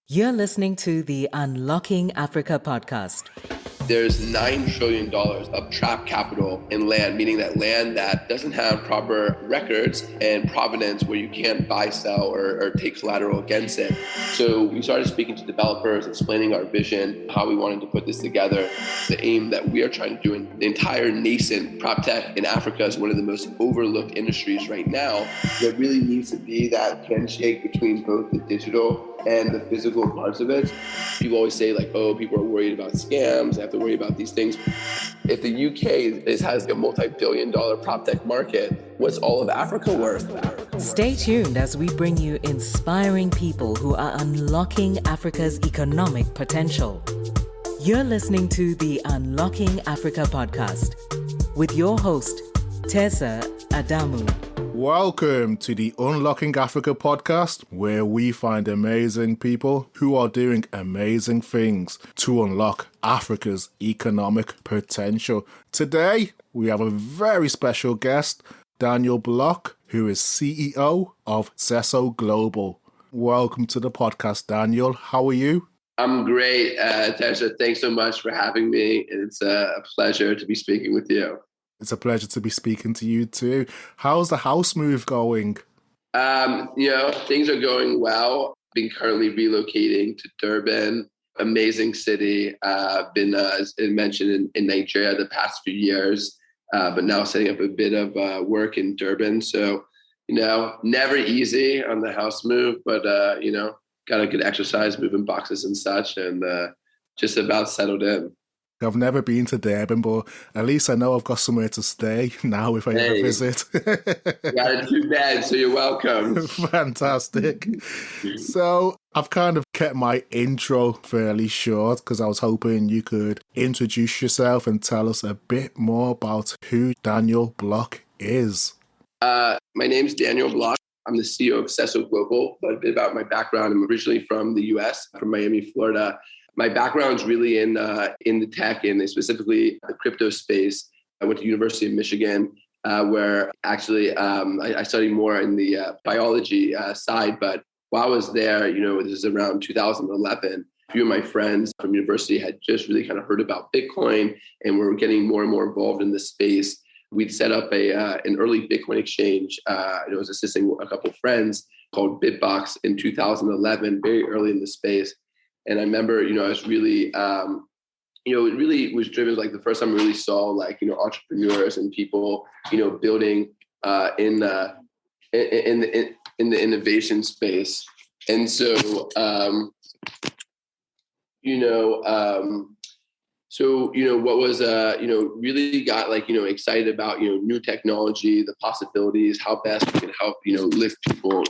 You're listening to the Unlocking Africa podcast. There's $9 trillion of trapped capital in land, meaning that land that doesn't have proper records and provenance where you can't buy, sell, or take collateral against it. So we started speaking to developers, explaining our vision, how we wanted to put this together. The aim that we are trying to do in the entire nascent prop tech in Africa is one of the most overlooked industries right now. There really needs to be that handshake between both the digital and the physical parts of it. People always say like, oh, people are worried about scams. They have to worry about these things. If the UK has a multi-billion-dollar prop tech market, what's all of Africa worth? Stay tuned as we bring you inspiring people who are unlocking Africa's economic potential. You're listening to the Unlocking Africa podcast with your host, Tessa Adamu. Welcome to the Unlocking Africa podcast, where we find amazing people who are doing amazing things to unlock Africa's economic potential. Today, we have a very special guest, Daniel Bloch, who is CEO of Zesso Global. Welcome to the podcast, Daniel. How are you? I'm great, Tessa. Thanks so much for having me. It's a pleasure to be speaking with you. It's a pleasure to be speaking to you too. How's the house move going? Things are going well. Been currently relocating to Durban, amazing city. Been, as mentioned, in Nigeria the past few years, but now setting up a bit of work in Durban. So, never easy on the house move, but, got a good exercise, moving boxes and such, and just about settled in. I've never been to Durban, but at least I know I've got somewhere to stay now if I ever visit. Got a 2-bed, so you're welcome. Fantastic. So I've kind of kept my intro fairly short because I was hoping you could introduce yourself and tell us a bit more about who Daniel Bloch is. My name's Daniel Bloch. I'm the CEO of Zesso Global, but a bit about my background. I'm originally from the US, from Miami, Florida. My background is really in the tech and specifically the crypto space. I went to University of Michigan, where actually I studied more in the biology side. But while I was there, this is around 2011. A few of my friends from university had just really kind of heard about Bitcoin and were getting more and more involved in this space. We'd set up an early Bitcoin exchange. I was assisting a couple of friends called Bitbox in 2011, very early in the space. And I remember, I was really, it really was driven like the first time I really saw like, entrepreneurs and people, building in the innovation space. And so, what was, really got like, excited about, new technology, the possibilities, how best we can help, lift people,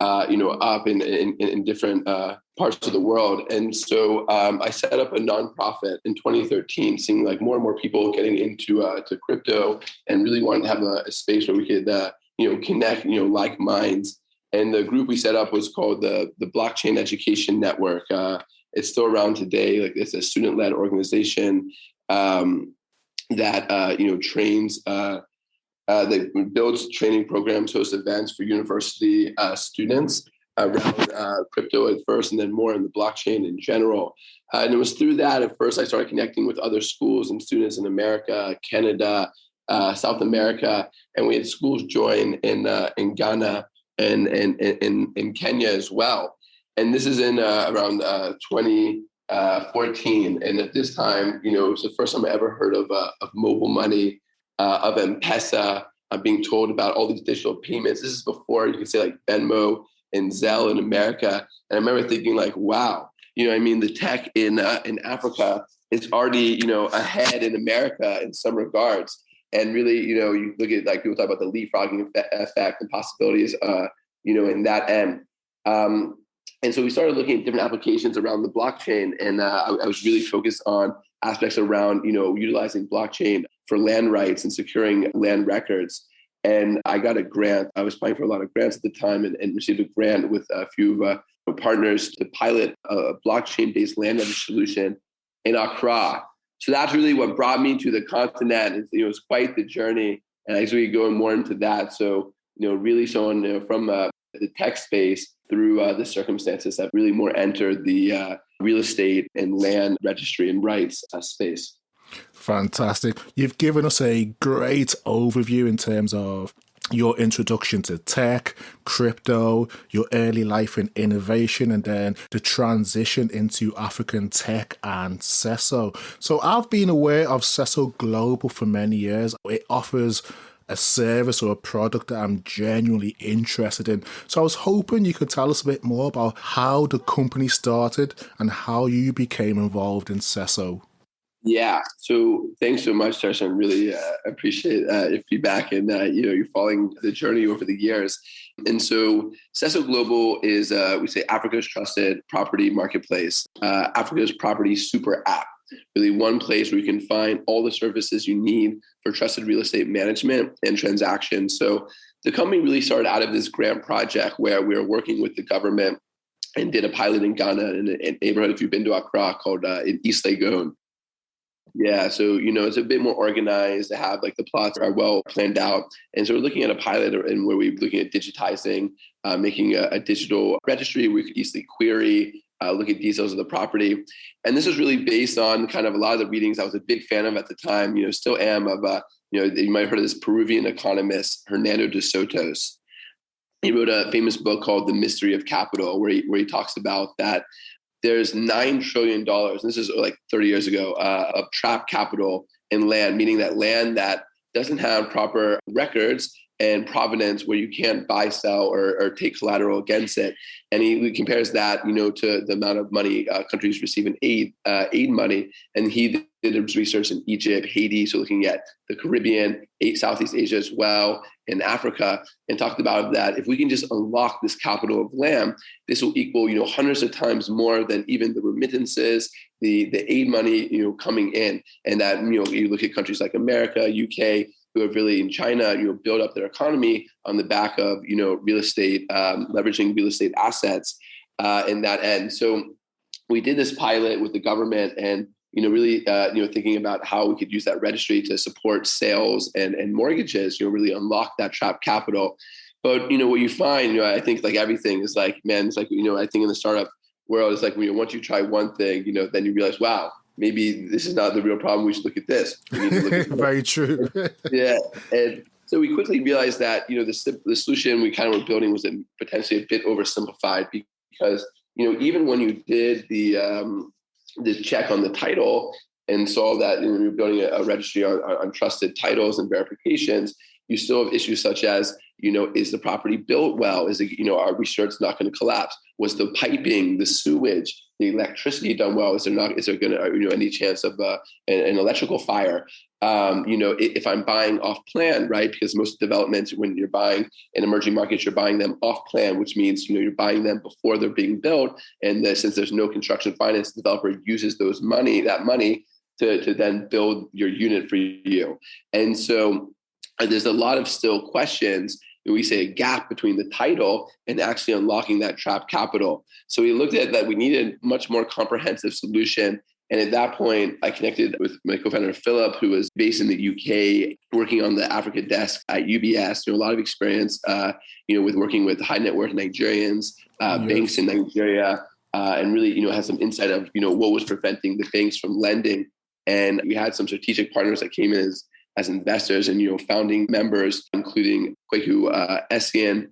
up in different parts of the world. And so I set up a nonprofit in 2013, seeing like more and more people getting into to crypto and really wanting to have a space where we could, connect, like minds. And the group we set up was called the Blockchain Education Network. It's still around today. Like it's a student-led organization that trains, that builds training programs, hosts events for university students around crypto at first, and then more in the blockchain in general. And it was through that at first I started connecting with other schools and students in America, Canada, South America, and we had schools join in Ghana and in Kenya as well. And this is in around 2014. And at this time, it was the first time I ever heard of mobile money, of M-Pesa, being told about all these digital payments. This is before you could say like Venmo and Zelle in America. And I remember thinking like, wow, the tech in Africa is already, ahead in America in some regards. And really, you look at like people talk about the leapfrogging effect and possibilities, in that end. And so we started looking at different applications around the blockchain. And I was really focused on aspects around, utilizing blockchain for land rights and securing land records. And I got a grant. I was applying for a lot of grants at the time and received a grant with a few partners to pilot a blockchain-based land record solution in Accra. So that's really what brought me to the continent. It was quite the journey. And I was really going more into that. So, really showing from the tech space through the circumstances that really more entered the real estate and land registry and rights space. Fantastic. You've given us a great overview in terms of your introduction to tech, crypto, your early life in innovation, and then the transition into African tech and Sesso. So I've been aware of Sesso Global for many years. It offers a service or a product that I'm genuinely interested in. So I was hoping you could tell us a bit more about how the company started and how you became involved in Sesso. Yeah. So thanks so much, Tarshan. Really appreciate your feedback and, you're following the journey over the years. And so Sesso Global is, we say, Africa's trusted property marketplace, Africa's property super app. Really one place where you can find all the services you need for trusted real estate management and transactions. So the company really started out of this grant project where we were working with the government and did a pilot in Ghana in a neighborhood, if you've been to Accra, called in East Legon. Yeah, so it's a bit more organized. To have like the plots are well planned out, and so we're looking at a pilot and where we're looking at digitizing, making a digital registry where we could easily query, look at details of the property, and this was really based on kind of a lot of the readings I was a big fan of at the time. Still am of. You might have heard of this Peruvian economist Hernando de Soto's. He wrote a famous book called The Mystery of Capital, where he talks about that. There's $9 trillion, and this is like 30 years ago, of trapped capital in land, meaning that land that doesn't have proper records and provenance where you can't buy, sell, or take collateral against it. And he compares that, to the amount of money countries receive in aid money. And he did his research in Egypt, Haiti, so looking at the Caribbean, Southeast Asia as well, and Africa, and talked about that if we can just unlock this capital of land, this will equal, hundreds of times more than even the remittances, the aid money, coming in. And that, you look at countries like America, UK, who have really in China, build up their economy on the back of, real estate, leveraging real estate assets in that end. So we did this pilot with the government and, really, thinking about how we could use that registry to support sales and mortgages, really unlock that trapped capital. But, what you find, I think like everything is like, man, it's like, I think in the startup world, it's like, once you try one thing, then you realize, wow, maybe this is not the real problem. We should look at this. We need to look at Very true. Yeah. And so we quickly realized that, the solution we kind of were building was potentially a bit oversimplified because, even when you did the check on the title and saw that you're building a registry on trusted titles and verifications, you still have issues such as, is the property built well? Is it, are we sure it's not going to collapse? Was the piping, the sewage, the electricity done well? Is there going to, any chance of an electrical fire? If I'm buying off plan, right? Because most developments, when you're buying in emerging markets, you're buying them off plan, which means, you're buying them before they're being built. And since there's no construction finance, the developer uses that money to then build your unit for you. And so there's a lot of still questions. We say a gap between the title and actually unlocking that trapped capital. So we looked at that we needed a much more comprehensive solution. And at that point, I connected with my co-founder, Philip, who was based in the UK, working on the Africa desk at UBS. A lot of experience, with working with high net worth Nigerians, banks in Nigeria, and really, has some insight of, what was preventing the banks from lending. And we had some strategic partners that came in as investors and, founding members, including Kweku Essien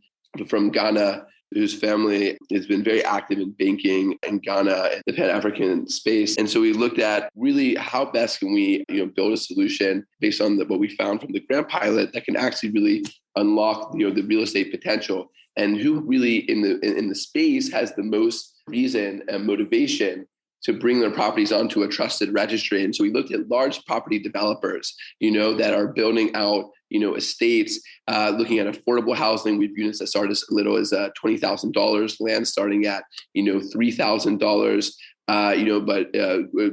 from Ghana, whose family has been very active in banking in Ghana and the Pan-African space. And so we looked at really how best can we, build a solution based on what we found from the grant pilot that can actually really unlock, the real estate potential, and who really in the space has the most reason and motivation to bring their properties onto a trusted registry. And so we looked at large property developers, that are building out, estates, looking at affordable housing. We've units that start as little as $20,000, land starting at, $3,000, but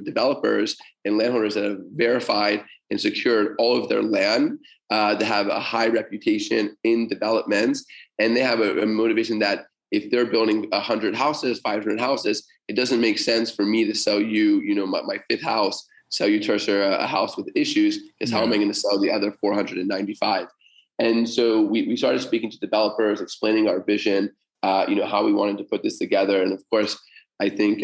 developers and landholders that have verified and secured all of their land, that have a high reputation in developments. And they have a motivation that if they're building 100 houses, 500 houses, it doesn't make sense for me to sell you, my fifth house, sell you, Tercer, a house with issues, because how am I going to sell the other 495? And so we started speaking to developers, explaining our vision, how we wanted to put this together. And of course, I think,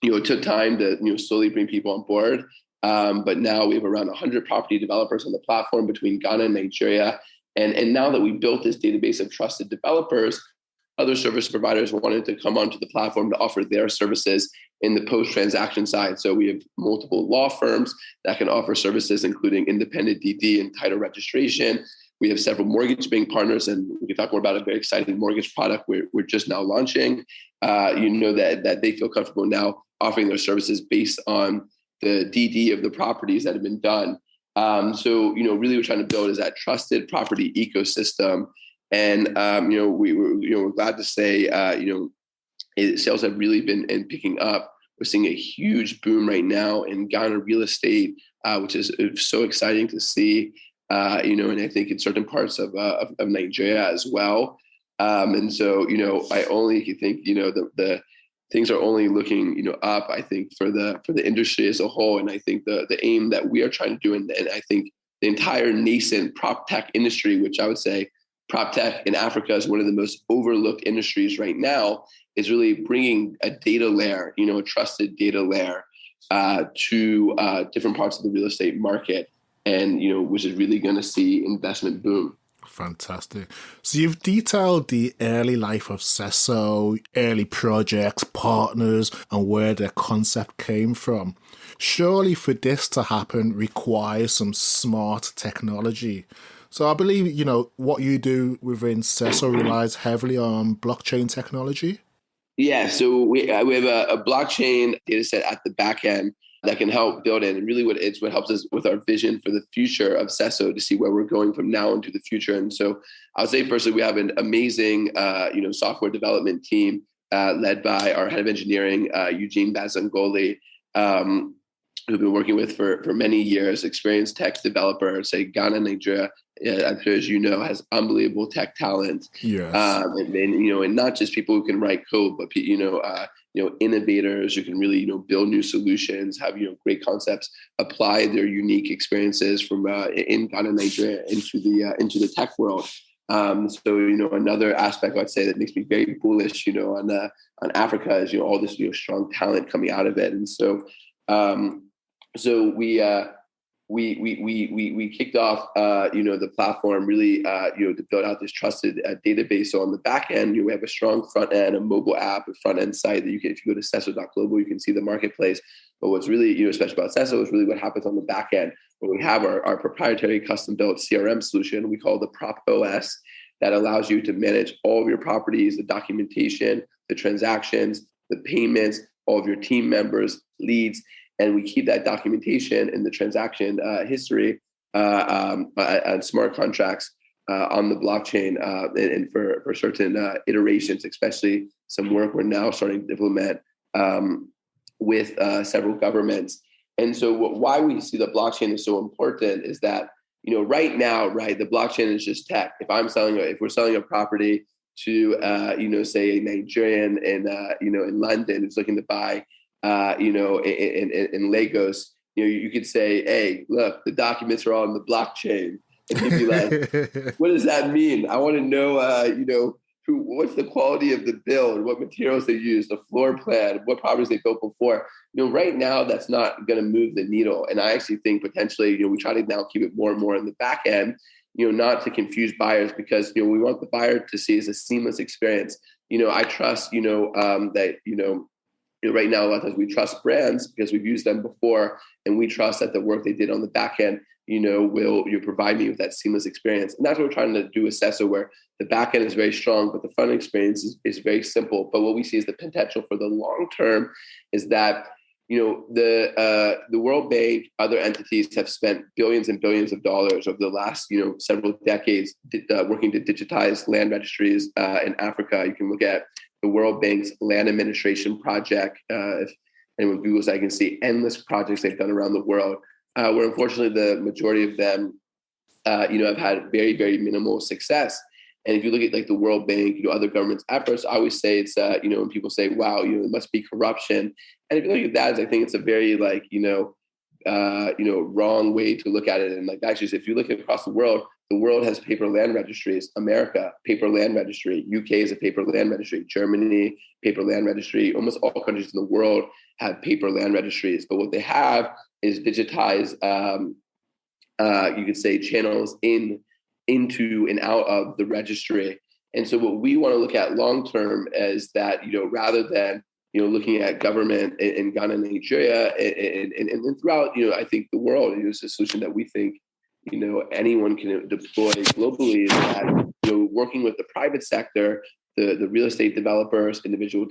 it took time to, slowly bring people on board. But now we have around 100 property developers on the platform between Ghana and Nigeria. And now that we built this database of trusted developers, other service providers wanted to come onto the platform to offer their services in the post-transaction side. So we have multiple law firms that can offer services, including independent DD and title registration. We have several mortgage bank partners, and we can talk more about a very exciting mortgage product we're just now launching. That they feel comfortable now offering their services based on the DD of the properties that have been done. Really we're trying to build is that trusted property ecosystem. And, we're glad to say, sales have really been picking up. We're seeing a huge boom right now in Ghana real estate, which is so exciting to see, and I think in certain parts of Nigeria as well. I only think, the things are only looking, up, I think, for the industry as a whole. And I think the aim that we are trying to do, and I think the entire nascent prop tech industry, which I would say prop tech in Africa is one of the most overlooked industries right now, is really bringing a data layer, a trusted data layer to different parts of the real estate market, and, which is really going to see investment boom. Fantastic. So you've detailed the early life of Sesso, early projects, partners, and where their concept came from. Surely for this to happen requires some smart technology. So I believe, what you do within Sesso relies heavily on blockchain technology. Yeah, so we have a blockchain data set at the back end that can help build it. And really what helps us with our vision for the future of Sesso to see where we're going from now into the future. And so I would say personally, we have an amazing, software development team led by our head of engineering, Eugene Bazangoli, who've been working with for many years, experienced tech developer, say Ghana, Nigeria, I'm sure as you know, has unbelievable tech talent. Yes. And not just people who can write code, but innovators who can really build new solutions, have great concepts, apply their unique experiences from in Ghana, Nigeria into the tech world. Another aspect I'd say that makes me very bullish, on Africa is all this strong talent coming out of it, and so we kicked off, the platform really, to build out this trusted database. So on the back end, we have a strong front end, a mobile app, a front end site that if you go to sesso.global, you can see the marketplace. But what's really, special about Sesso is really what happens on the back end, where we have our proprietary custom built CRM solution we call the Prop OS, that allows you to manage all of your properties, the documentation, the transactions, the payments, all of your team members, leads. And we keep that documentation and the transaction history and smart contracts on the blockchain and for certain iterations, especially some work we're now starting to implement with several governments. And so why we see the blockchain is so important is that, right now, the blockchain is just tech. If we're selling a property to, say a Nigerian in London who's looking to buy, in Lagos, you could say, hey, look, the documents are all on the blockchain. And he'd be like, what does that mean? I want to know, what's the quality of the build, what materials they use, the floor plan, what properties they built before. Right now, that's not going to move the needle. And I actually think potentially, we try to now keep it more and more in the back end, not to confuse buyers, because, we want the buyer to see as a seamless experience. I trust, that, right now, a lot of times we trust brands because we've used them before, and we trust that the work they did on the back end, will provide me with that seamless experience. And that's what we're trying to do with Sesso, where the back end is very strong, but the front end experience is very simple. But what we see is the potential for the long term is that, the World Bank, other entities have spent billions and billions of dollars over the last, several decades working to digitize land registries in Africa. You can look at the World Bank's Land Administration Project. If anyone Googles, I can see endless projects they've done around the world, where unfortunately the majority of them, have had very, very minimal success. And if you look at the World Bank, other governments' efforts, I always say it's, when people say, wow, it must be corruption. And if you look at that, I think it's a very wrong way to look at it. And actually, if you look across the world, the world has paper land registries. America, paper land registry. UK is a paper land registry. Germany, paper land registry. Almost all countries in the world have paper land registries. But what they have is digitized, you could say, channels into and out of the registry. And so what we want to look at long-term is that, rather than, looking at government in Ghana and Nigeria and throughout, I think the world, is a solution that we think, anyone can deploy globally is that, working with the private sector, the real estate developers, individual,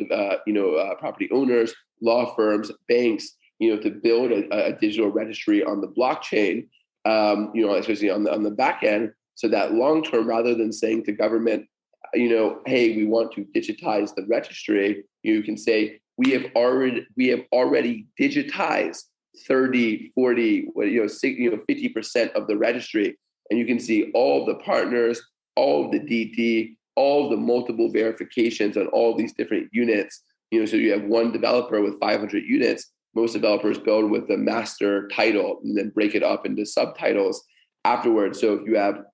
property owners, law firms, banks, to build a digital registry on the blockchain, especially on the back end, so that long term, rather than saying to government, hey, we want to digitize the registry, you can say we have already digitized 30, 40, 50% of the registry, and you can see all of the partners, all of the DD, all of the multiple verifications on all these different units. So you have one developer with 500 units. Most developers build with the master title and then break it up into subtitles afterwards. So if you have,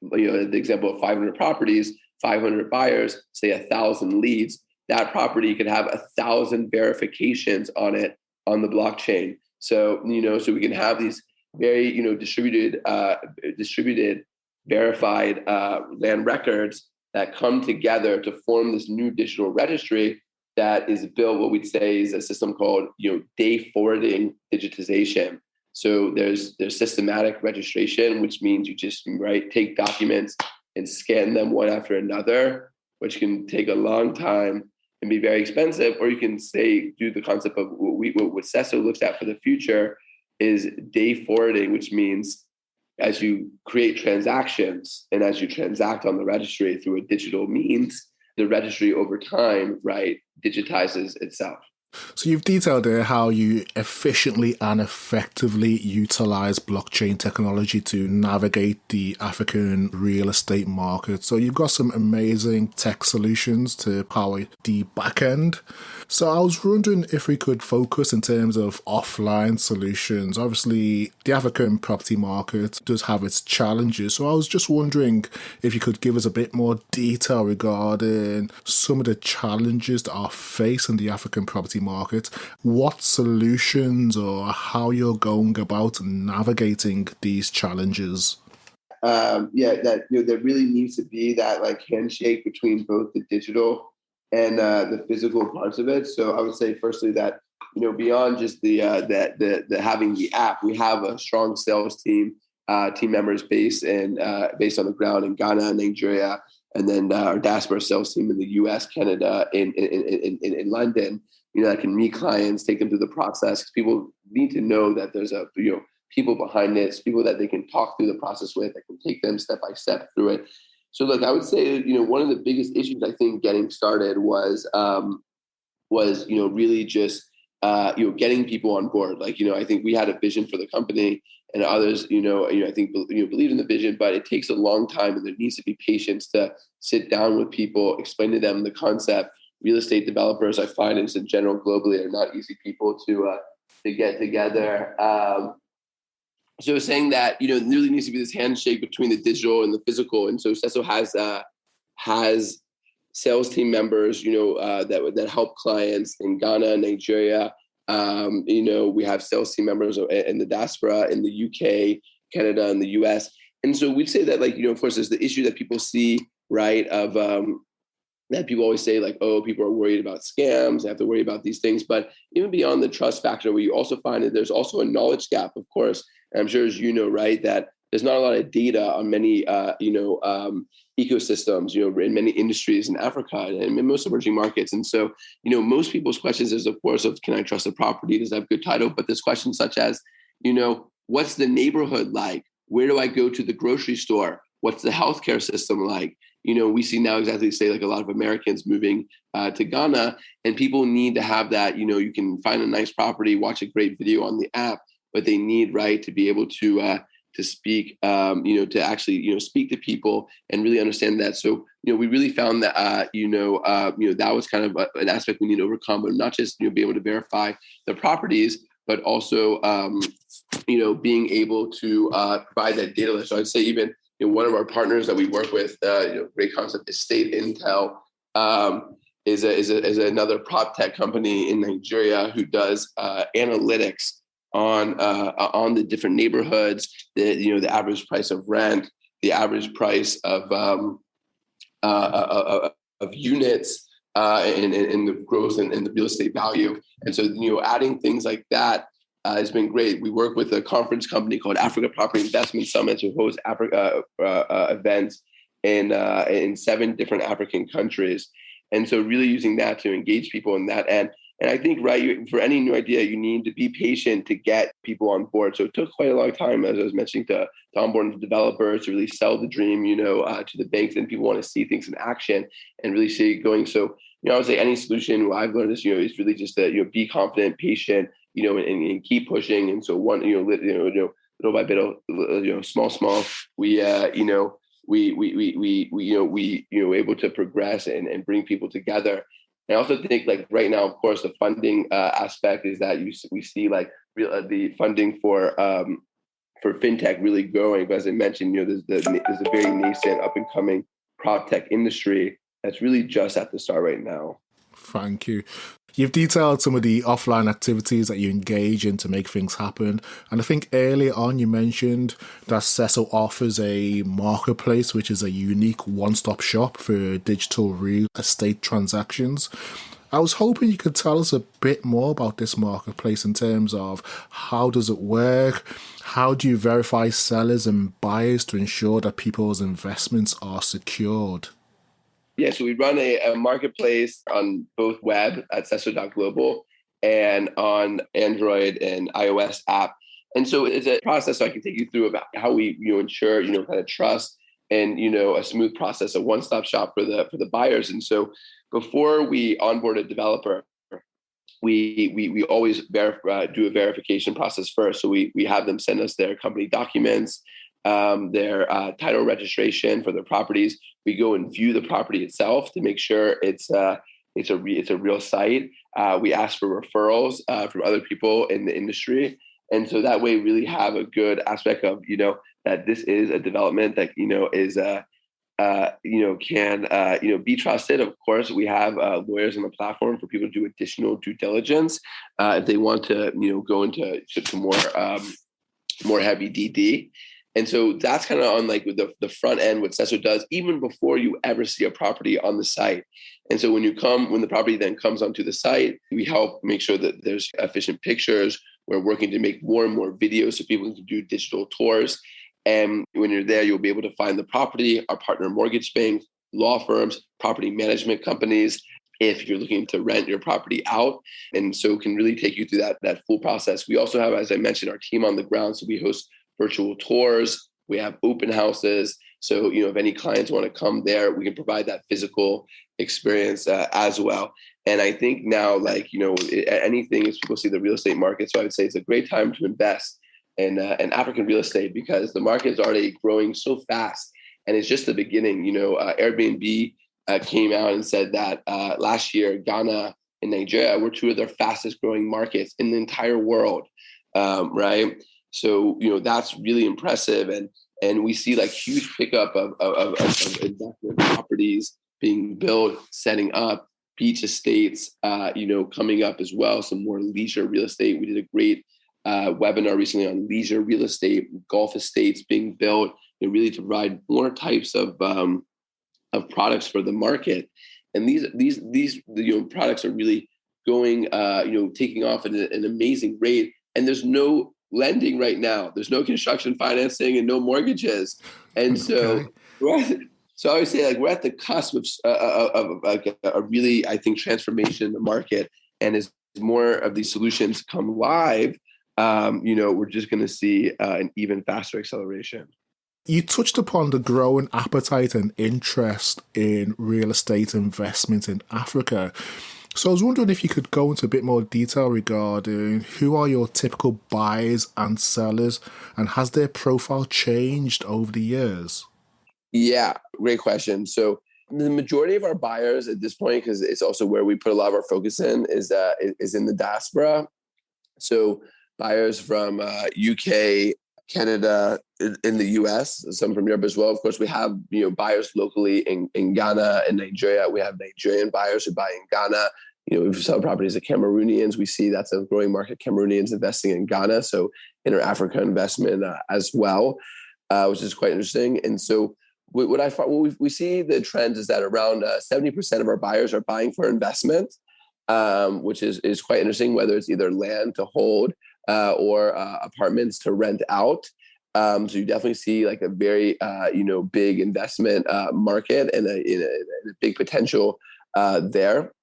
the example of 500 properties, 500 buyers, say 1,000 leads, that property could have 1,000 verifications on it on the blockchain. So, so we can have these very, distributed, verified land records that come together to form this new digital registry that is built, what we'd say is a system called, day forwarding digitization. So there's systematic registration, which means you just take documents and scan them one after another, which can take a long time and be very expensive. Or you can do the concept of what CESO looks at for the future is day forwarding, which means as you create transactions and as you transact on the registry through a digital means, the registry over time, digitizes itself. So you've detailed there how you efficiently and effectively utilize blockchain technology to navigate the African real estate market. So you've got some amazing tech solutions to power the back end. So I was wondering if we could focus in terms of offline solutions. Obviously, the African property market does have its challenges. So I was just wondering if you could give us a bit more detail regarding some of the challenges that are facing the African property market, what solutions or how you're going about navigating these challenges. There really needs to be that handshake between both the digital and the physical parts of it. So I would say firstly that beyond just the having the app, we have a strong sales team members based on the ground in Ghana, Nigeria, and then our diaspora sales team in the U.S., Canada, in London. That can meet clients, take them through the process. People need to know that there's people behind this, people that they can talk through the process with, that can take them step by step through it. So look, I would say, one of the biggest issues I think getting started was really just, getting people on board. I think we had a vision for the company and others, I think, believe in the vision, but it takes a long time and there needs to be patience to sit down with people, explain to them the concept. Real estate developers, I find, in general globally, are not easy people to get together. So saying that, there really needs to be this handshake between the digital and the physical. And so CESO has sales team members, that help clients in Ghana, Nigeria. We have sales team members in the diaspora, in the UK, Canada, and the US. And so we'd say that, of course, there's the issue that people see, of that people always say people are worried about scams, they have to worry about these things. But even beyond the trust factor, we also find that there's also a knowledge gap, of course. And I'm sure, as that there's not a lot of data on many, ecosystems, in many industries in Africa and in most emerging markets. And so, most people's questions is, of course, can I trust a property? Does it have good title? But there's questions such as, what's the neighborhood like? Where do I go to the grocery store? What's the healthcare system like? We see now exactly a lot of Americans moving to Ghana, and people need to have that, you can find a nice property, watch a great video on the app, but they need, to be able to speak, to actually, speak to people and really understand that. So, we really found that, that was kind of an aspect we need to overcome, but not just, be able to verify the properties, but also, being able to provide that data list. So I'd say even, one of our partners that we work with, great concept, Estate Intel, is another prop tech company in Nigeria who does analytics on the different neighborhoods, the average price of rent, the average price of units, and the growth and the real estate value. And so, adding things like that has been great. We work with a conference company called Africa Property Investment Summit, who hosts Africa events in 7 different African countries. And so really using that to engage people in that end. And I think, right, for any new idea, you need to be patient to get people on board. So it took quite a long time, as I was mentioning, to onboard the developers, to really sell the dream, to the banks. And people want to see things in action and really see it going. So, I would say any solution, what I've learned is, is really just to, be confident, patient, and keep pushing. And so little by bit, small, we able to progress and bring people together. And I also think, like, right now, of course, the funding aspect is that we see like the funding for fintech really growing. But as I mentioned, there's a very nascent up and coming prop tech industry that's really just at the start right now. Thank you. You've detailed some of the offline activities that you engage in to make things happen. And I think earlier on you mentioned that Cecil offers a marketplace, which is a unique one-stop shop for digital real estate transactions. I was hoping you could tell us a bit more about this marketplace in terms of how does it work? How do you verify sellers and buyers to ensure that people's investments are secured? Yeah, so we run a marketplace on both web at Cecil.global and on Android and iOS app. And so it's a process I can take you through about how we ensure kind of trust and a smooth process, a one-stop shop for the buyers. And so before we onboard a developer, we always do a verification process first. So we have them send us their company documents, their title registration for their properties. We go and view the property itself to make sure it's a real site. We ask for referrals from other people in the industry, and so that way really have a good aspect of that this is a development that is can be trusted. Of course, we have lawyers on the platform for people to do additional due diligence if they want to go into more heavy DD. And so that's kind of on like the front end, what Cecil does, even before you ever see a property on the site. And so when the property then comes onto the site, we help make sure that there's efficient pictures. We're working to make more and more videos so people can do digital tours. And when you're there, you'll be able to find the property, our partner mortgage banks, law firms, property management companies, if you're looking to rent your property out. And so can really take you through that full process. We also have, as I mentioned, our team on the ground. So we host virtual tours. We have open houses. So, if any clients want to come there, we can provide that physical experience as well. And I think now, anything is people see the real estate market. So I would say it's a great time to invest in African real estate because the market is already growing so fast. And it's just the beginning. Airbnb came out and said that last year, Ghana and Nigeria were 2 of their fastest growing markets in the entire world, right? So, that's really impressive. And we see like huge pickup of investment properties being built, setting up, beach estates, coming up as well. Some more leisure real estate. We did a great webinar recently on leisure real estate, golf estates being built, really to provide more types of products for the market. And these products are really going, taking off at an amazing rate. And there's no lending right now. There's no construction financing and no mortgages. And so, so I would say like we're at the cusp of a really, I think, transformation in the market. And as more of these solutions come live, we're just going to see an even faster acceleration. You touched upon the growing appetite and interest in real estate investment in Africa. So I was wondering if you could go into a bit more detail regarding who are your typical buyers and sellers, and has their profile changed over the years? Yeah, great question. So the majority of our buyers at this point, because it's also where we put a lot of our focus in, is in the diaspora. So buyers from UK, Canada, in the US, some from Europe as well. Of course, we have, buyers locally in Ghana and Nigeria. We have Nigerian buyers who buy in Ghana. We sell properties to Cameroonians. We see that's a growing market, Cameroonians investing in Ghana. So inter-Africa investment as well, which is quite interesting. And so we see the trends is that around 70% of our buyers are buying for investment, which is quite interesting, whether it's either land to hold or apartments to rent out. So you definitely see like a very, big investment market and a big potential there.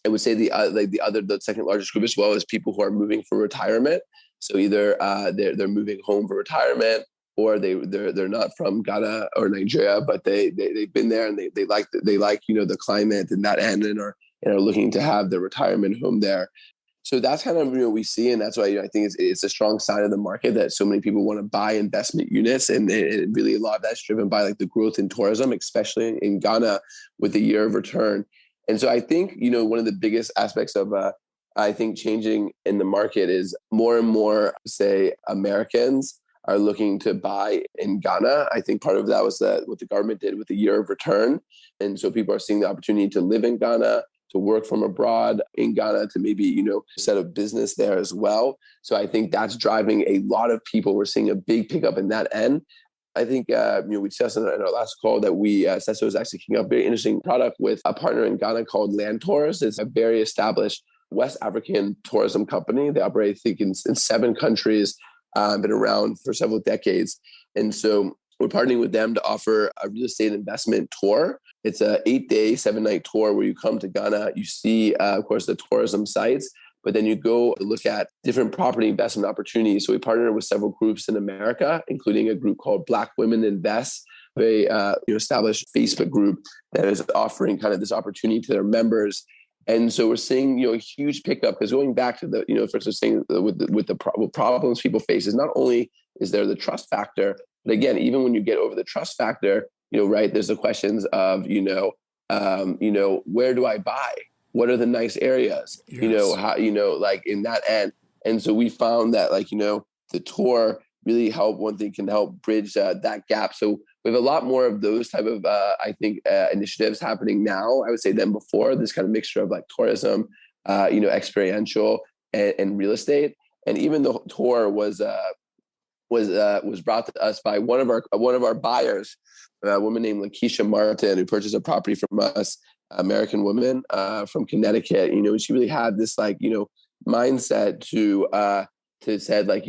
I would say the second largest group as well is people who are moving for retirement. So either they're moving home for retirement, or they're not from Ghana or Nigeria, but they've been there and they like the climate and that end, and are looking to have their retirement home there. So that's kind of we see, and that's why I think it's a strong sign of the market that so many people want to buy investment units, and really a lot of that's driven by like the growth in tourism, especially in Ghana with the year of return. And so I think one of the biggest aspects of I think changing in the market is more and more, say, Americans are looking to buy in Ghana. I think part of that was what the government did with the year of return, and so people are seeing the opportunity to live in Ghana, to work from abroad in Ghana, to maybe, set up business there as well. So I think that's driving a lot of people. We're seeing a big pickup in that end. I think, we discussed in our last call that Sesso is actually kicking up a very interesting product with a partner in Ghana called Land Tours. It's a very established West African tourism company. They operate, I think, in 7 countries, been around for several decades. And so we're partnering with them to offer a real estate investment tour. It's a 8-day, 7-night tour where you come to Ghana. You see, of course, the tourism sites, but then you go look at different property investment opportunities. So we partner with several groups in America, including a group called Black Women Invest, a established Facebook group that is offering kind of this opportunity to their members. And so we're seeing, a huge pickup, because going back to the, for instance, saying with the problems people face is not only is there the trust factor, but again, even when you get over the trust factor, right, there's the questions of, where do I buy? What are the nice areas? Yes. How, like in that end. And so we found that the tour really one thing can help bridge that gap. So we have a lot more of those type of, I think, initiatives happening now, I would say, than before. This kind of mixture of like tourism, experiential and real estate. And even the tour was brought to us by one of our buyers, a woman named Lakeisha Martin, who purchased a property from us, American woman from Connecticut. She really had this mindset to said like,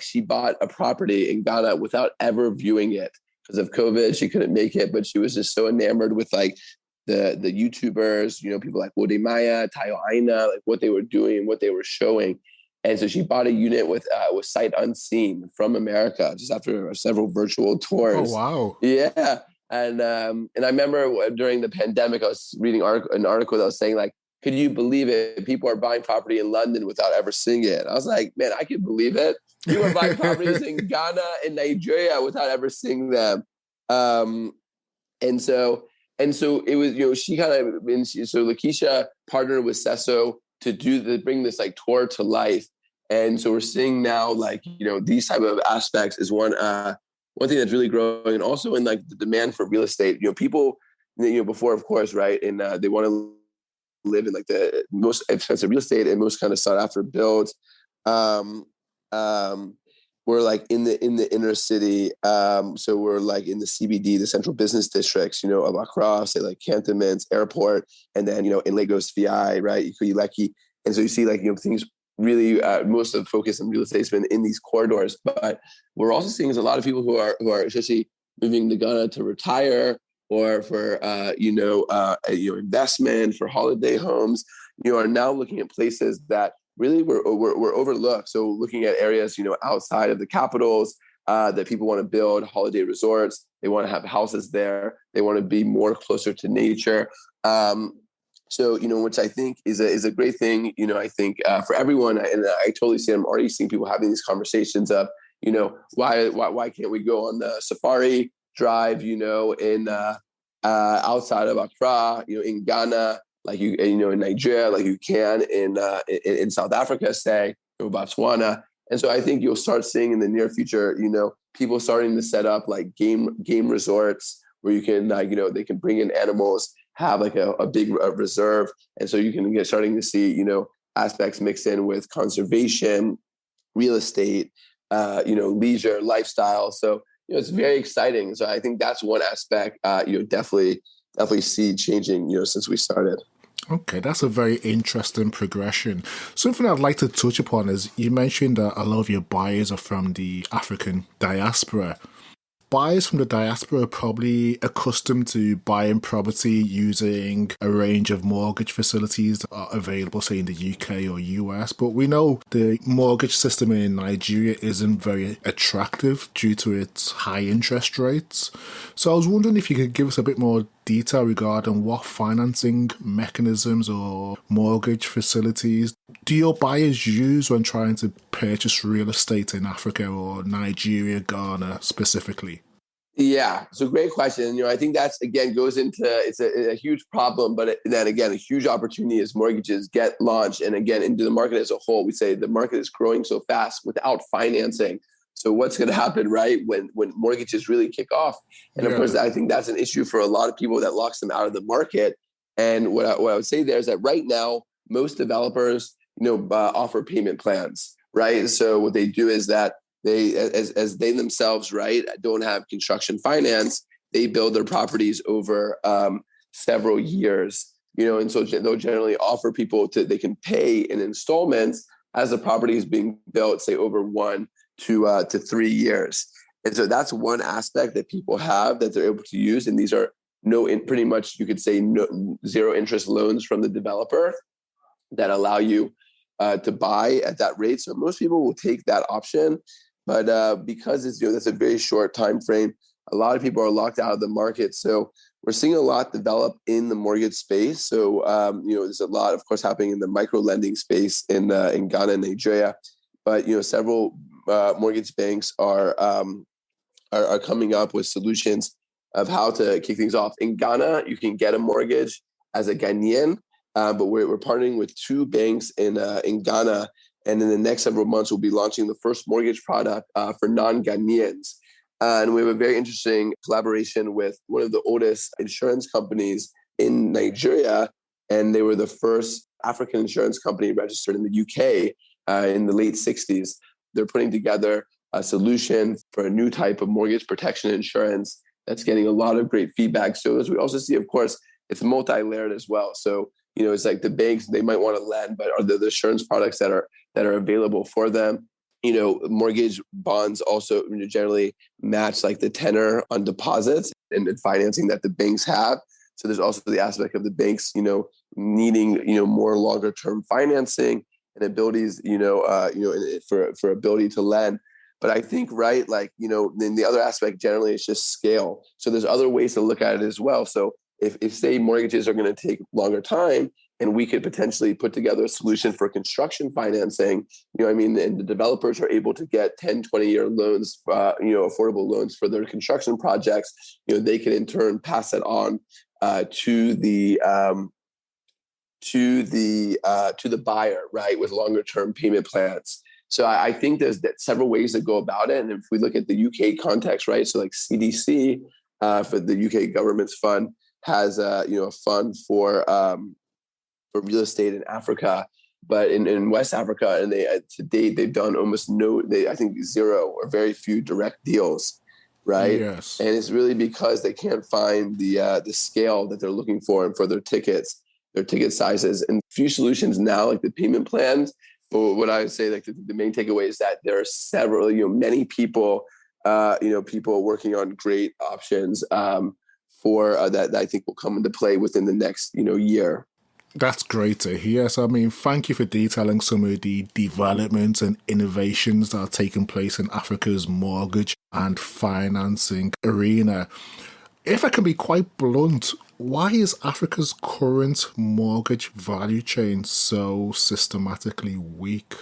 she bought a property in Ghana without ever viewing it. Because of COVID, she couldn't make it, but she was just so enamored with like the YouTubers, people like Wode Maya, Tayo Aina, like what they were doing, what they were showing. And so she bought a unit with sight unseen from America just after several virtual tours. Oh, wow. Yeah. And I remember during the pandemic, I was reading an article that was saying like, could you believe it? People are buying property in London without ever seeing it. I was like, man, I can believe it. People are buying properties in Ghana and Nigeria without ever seeing them. And so it was, she kind of, so Lakeisha partnered with Sesso to bring this like tour to life. And so we're seeing now like, these type of aspects is one thing that's really growing. And also in like the demand for real estate, people, before, of course, right. And they want to live in like the most expensive real estate and most kind of sought after builds. We're like in the inner city. So we're like in the CBD, the central business districts, of Accra, say like cantonments, airport, and then, in Lagos, VI, right? Ikoyi, Lekki. And so you see like, things really, most of the focus on real estate has been in these corridors, but we're also seeing is a lot of people who are especially moving to Ghana to retire or for, investment, for holiday homes, are now looking at places that really were overlooked. So looking at areas, outside of the capitals that people want to build holiday resorts. They want to have houses there. They want to be more closer to nature. So, which I think is a great thing, I think for everyone. And I totally see, I'm already seeing people having these conversations of, why can't we go on the safari drive, in outside of Accra, in Ghana, like in Nigeria, like you can in South Africa, say, or Botswana. And so I think you'll start seeing in the near future, people starting to set up like game resorts where you can, they can bring in animals, have like a big reserve. And so you can get starting to see, aspects mixed in with conservation, real estate, leisure, lifestyle. So, it's very exciting. So I think that's one aspect, definitely see changing, since we started. Okay, that's a very interesting progression. Something I'd like to touch upon is you mentioned that a lot of your buyers are from the African diaspora. Buyers from the diaspora are probably accustomed to buying property using a range of mortgage facilities that are available, say, in the UK or US. But we know the mortgage system in Nigeria isn't very attractive due to its high interest rates. So I was wondering if you could give us a bit more detail regarding what financing mechanisms or mortgage facilities do your buyers use when trying to purchase real estate in Africa or Nigeria, Ghana specifically? Yeah, so great question. I think that's, again, goes into, it's a huge problem, but then again, a huge opportunity as mortgages get launched. And again, into the market as a whole, we say the market is growing so fast without financing. So what's going to happen, right, when mortgages really kick off? And of course, I think that's an issue for a lot of people that locks them out of the market. And what I would say there is that right now, most developers, offer payment plans, right? So what they do is that they, as they themselves, right, don't have construction finance, they build their properties over several years, and so they'll generally offer people they can pay in installments as the property is being built, say over 1 to 3 years. And so that's one aspect that people have that they're able to use. And these are pretty much, you could say, zero interest loans from the developer that allow you to buy at that rate. So most people will take that option, but because it's that's a very short time frame, a lot of people are locked out of the market. So we're seeing a lot develop in the mortgage space. So there's a lot, of course, happening in the micro lending space in Ghana and Nigeria, but several mortgage banks are coming up with solutions of how to kick things off. In Ghana, you can get a mortgage as a Ghanaian, but we're partnering with 2 banks in Ghana, and in the next several months, we'll be launching the first mortgage product for non-Ghanaians. And we have a very interesting collaboration with one of the oldest insurance companies in Nigeria, and they were the first African insurance company registered in the UK in the late 60s. They're putting together a solution for a new type of mortgage protection insurance that's getting a lot of great feedback. So as we also see, of course, it's multi-layered as well. So, it's like the banks, they might want to lend, but are there the insurance products that are available for them? Mortgage bonds also generally match like the tenor on deposits and financing that the banks have. So there's also the aspect of the banks, needing, more longer term financing and abilities, for ability to lend. But I think, right, like, then the other aspect generally is just scale. So there's other ways to look at it as well. So if say mortgages are going to take longer time, and we could potentially put together a solution for construction financing, and the developers are able to get 10, 20-year loans, affordable loans for their construction projects, they can in turn pass it on to the buyer, right, with longer term payment plans. So I think there's several ways to go about it. And if we look at the UK context, right, so like CDC for the UK government's fund has a fund for real estate in Africa, but in West Africa, and they to date they've done almost I think zero or very few direct deals, right? Yes. And it's really because they can't find the scale that they're looking for and for their ticket sizes. And few solutions now, like the payment plans. But what I would say, like the main takeaway is that there are several, many people, people working on great options for that I think will come into play within the next, year. That's great to hear. So, thank you for detailing some of the developments and innovations that are taking place in Africa's mortgage and financing arena. If I can be quite blunt, why is Africa's current mortgage value chain so systematically weak?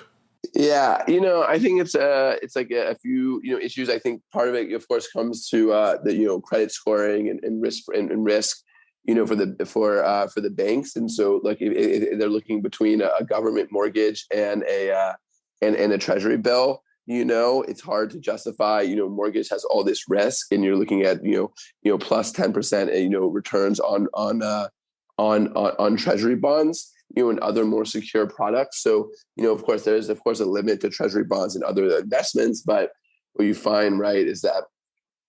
Yeah, I think it's like a few issues. I think part of it, of course, comes to the credit scoring and risk for the banks. And so like if they're looking between a government mortgage and a and a treasury bill, it's hard to justify, mortgage has all this risk, and you're looking at, plus 10%, returns on treasury bonds, and other more secure products. So, of course, there's a limit to treasury bonds and other investments, but what you find, right, is that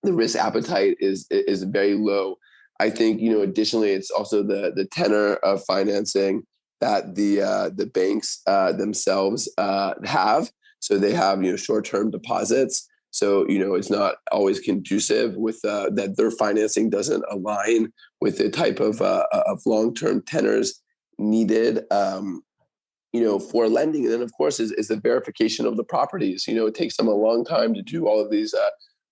the risk appetite is very low. I think, additionally, it's also the tenor of financing that the banks themselves have. So they have, short-term deposits. So, it's not always conducive with that their financing doesn't align with the type of long-term tenors needed, for lending. And then, of course, is the verification of the properties. It takes them a long time to do all of these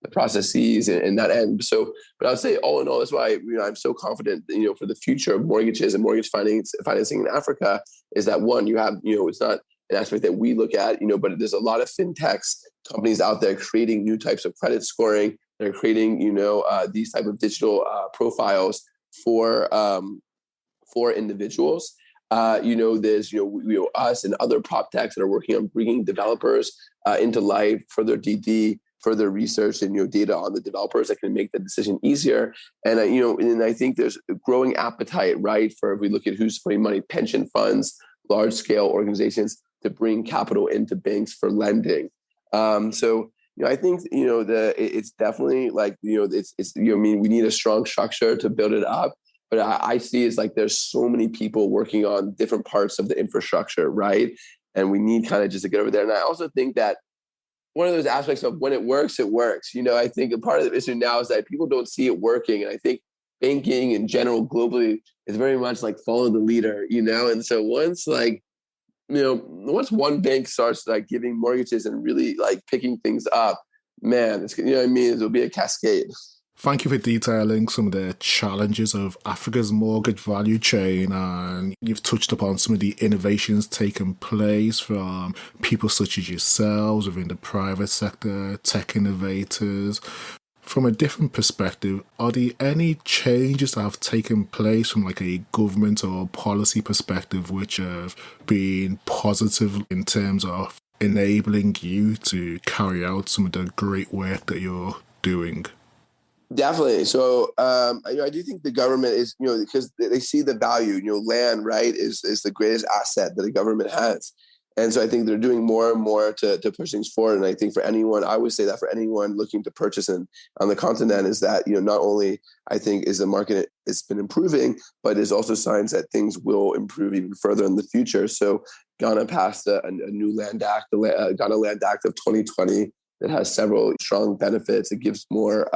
the processes and that end. So, but I'll say all in all, that's why I'm so confident, for the future of mortgages and mortgage financing in Africa, is that one, you have, it's not an aspect that we look at, but there's a lot of fintechs companies out there creating new types of credit scoring. They're creating, these type of digital profiles for individuals. There's, us and other prop techs that are working on bringing developers into life, further DD, further research and data on the developers that can make the decision easier. And and I think there's a growing appetite, right, for, if we look at who's putting money, pension funds, large scale organizations, to bring capital into banks for lending. So I think it's definitely like it's we need a strong structure to build it up. But I see it's like there's so many people working on different parts of the infrastructure, right? And we need kind of just to get over there. And I also think that one of those aspects of when it works, it works. I think a part of the issue now is that people don't see it working. And I think banking in general globally is very much like follow the leader, And so once one bank starts like giving mortgages and really like picking things up, man, it's, it'll be a cascade. Thank you for detailing some of the challenges of Africa's mortgage value chain, and you've touched upon some of the innovations taking place from people such as yourselves within the private sector, tech innovators. From a different perspective, are there any changes that have taken place from like a government or policy perspective which have been positive in terms of enabling you to carry out some of the great work that you're doing? Definitely. So, I do think the government is, because they see the value, land, right, is the greatest asset that a government has. And so I think they're doing more and more to push things forward. And I think for anyone, I would say that for anyone looking to purchase on the continent is that, not only I think is the market, it's been improving, but there's also signs that things will improve even further in the future. So Ghana passed a new Land Act, the Ghana Land Act of 2020, that has several strong benefits. It gives more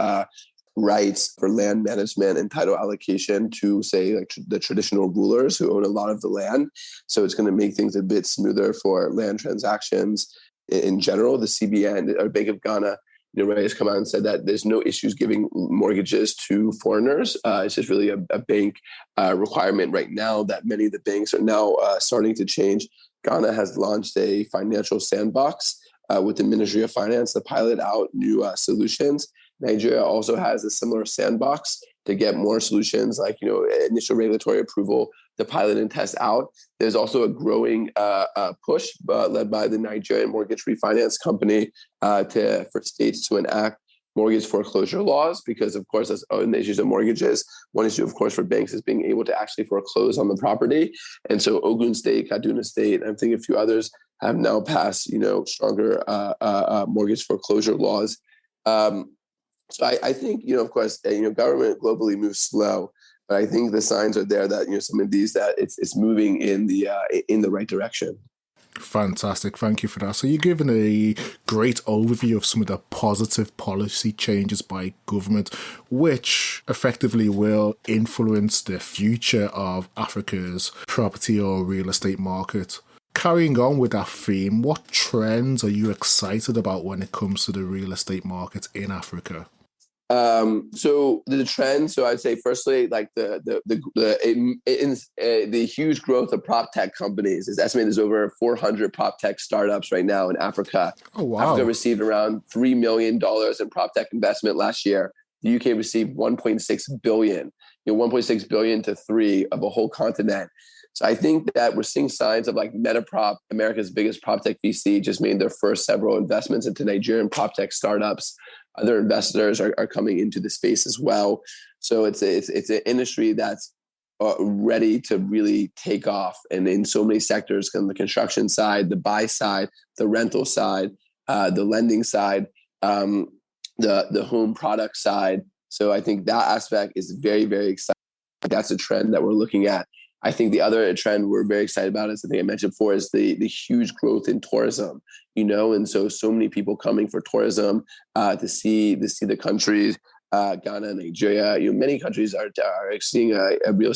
rights for land management and title allocation to, say, like the traditional rulers who own a lot of the land. So it's going to make things a bit smoother for land transactions in general. The CBN, or Bank of Ghana, has come out and said that there's no issues giving mortgages to foreigners. It's just really a bank requirement right now that many of the banks are now starting to change. Ghana has launched a financial sandbox with the Ministry of Finance to pilot out new solutions. Nigeria also has a similar sandbox to get more solutions like, initial regulatory approval to pilot and test out. There's also a growing push led by the Nigerian Mortgage Refinance Company for states to enact mortgage foreclosure laws, because, of course, as in the issues of mortgages, one issue, of course, for banks is being able to actually foreclose on the property. And so Ogun State, Kaduna State, and I think a few others have now passed, stronger mortgage foreclosure laws. So I think, of course, government globally moves slow, but I think the signs are there that, some of these, that it's moving in the right direction. Fantastic. Thank you for that. So you've given a great overview of some of the positive policy changes by government, which effectively will influence the future of Africa's property or real estate market. Carrying on with that theme, what trends are you excited about when it comes to the real estate market in Africa? So the trend, so I'd say firstly, like the huge growth of prop tech companies is estimated there's over 400 prop tech startups right now in Africa. Oh, wow. Africa received around $3 million in prop tech investment last year. The UK received 1.6 billion, 1.6 billion to 3 of a whole continent. So I think that we're seeing signs of like Metaprop, America's biggest prop tech VC, just made their first several investments into Nigerian prop tech startups. Other investors are coming into the space as well. So it's an industry that's ready to really take off, and in so many sectors, on the construction side, the buy side, the rental side, the lending side, the home product side. So I think that aspect is very, very exciting. That's a trend that we're looking at. I think the other trend we're very excited about is, I think I mentioned before, is the huge growth in tourism, and so many people coming for tourism, to see the countries, Ghana, Nigeria, many countries are seeing a real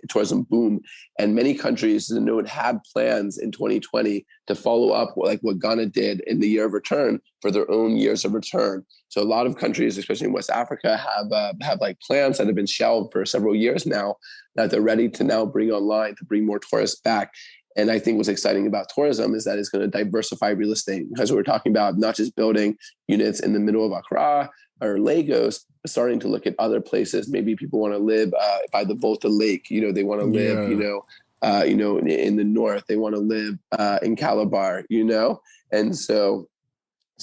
tourism boom, and many countries had plans in 2020 to follow up like what Ghana did in the year of return for their own years of return. So a lot of countries, especially in West Africa, have like plans that have been shelved for several years now that they're ready to now bring online to bring more tourists back. And I think what's exciting about tourism is that it's going to diversify real estate, because we're talking about not just building units in the middle of Accra or Lagos, but starting to look at other places. Maybe people want to live by the Volta Lake. They want to live, in the north. They want to live in Calabar. And so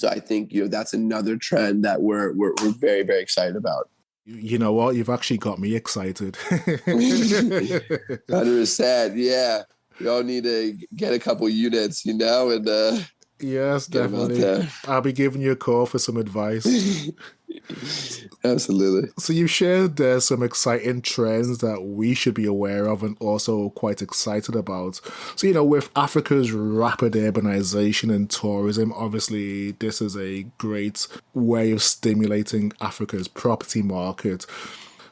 I think that's another trend that we're very, very excited about. You know what? You've actually got me excited. 100%. Yeah. We all need to get a couple units, and yes, definitely. I'll be giving you a call for some advice. Absolutely. So you shared some exciting trends that we should be aware of and also quite excited about. So, with Africa's rapid urbanization and tourism, obviously this is a great way of stimulating Africa's property market.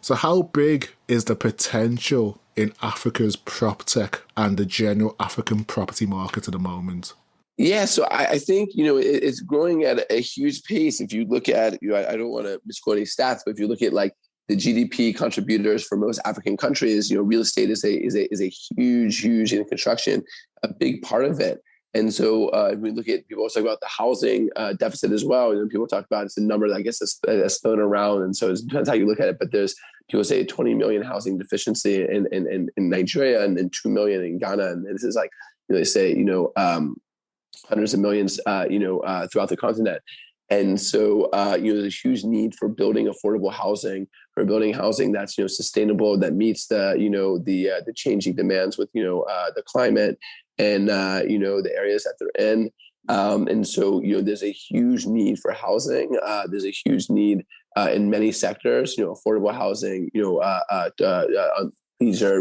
So how big is the potential in Africa's prop tech and the general African property market at the moment? Yeah, so I think, it's growing at a huge pace. If you look at, I don't want to misquote any stats, but if you look at like the GDP contributors for most African countries, real estate is a huge in construction, a big part of it. And so if we look at, people also talk about the housing deficit as well. People talk about, it's a number that I guess that's thrown around. And so it depends how you look at it. But there's, people say 20 million housing deficiency in Nigeria and 2 million in Ghana. And this is like, they say, hundreds of millions, throughout the continent. And so, there's a huge need for building affordable housing, for building housing that's, sustainable, that meets the changing demands with, the climate and, the areas that they're in. And so, there's a huge need for housing. There's a huge need in many sectors, affordable housing, leisure,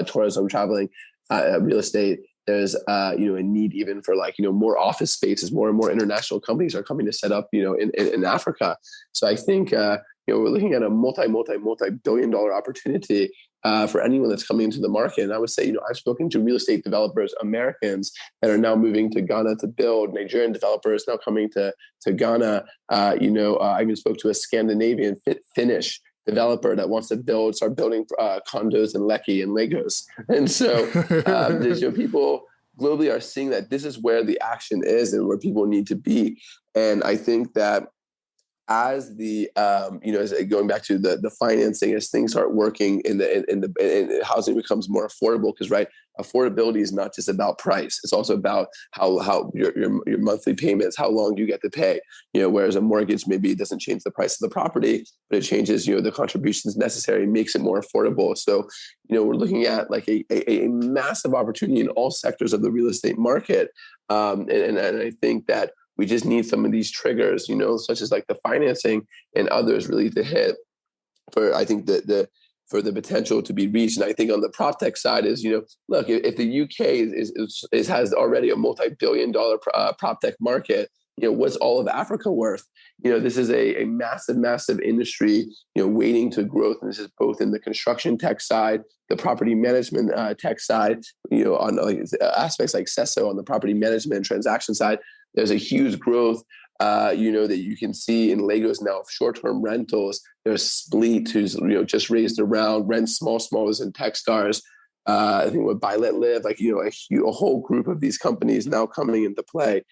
tourism, traveling, real estate. There's a need even for more office spaces. More and more international companies are coming to set up in Africa. So I think we're looking at a multi-billion-dollar opportunity for anyone that's coming into the market. And I would say I've spoken to real estate developers, Americans that are now moving to Ghana to build. Nigerian developers now coming to Ghana. I even spoke to a Scandinavian Finnish developer that wants to start building condos in Lekki and Lagos. And so there's, people globally are seeing that this is where the action is and where people need to be. And I think that as the, as going back to the financing, as things start working in housing becomes more affordable, because affordability is not just about price. It's also about how your monthly payments, how long do you get to pay, whereas a mortgage, maybe it doesn't change the price of the property, but it changes, the contributions necessary, makes it more affordable. So, we're looking at like a massive opportunity in all sectors of the real estate market. And I think that we just need some of these triggers, such as like the financing and others really to hit for, I think, for the potential to be reached. And I think on the prop tech side is, look, if the UK has already a multi-billion-dollar prop tech market, what's all of Africa worth? This is a massive industry, waiting to growth. And this is both in the construction tech side, the property management tech side, on aspects like CESO on the property management transaction side. There's a huge growth, that you can see in Lagos now of short-term rentals. There's Spleet, who's just raised around, Rent Small is in Techstars. I think with Buy Let Live, a whole group of these companies now coming into play.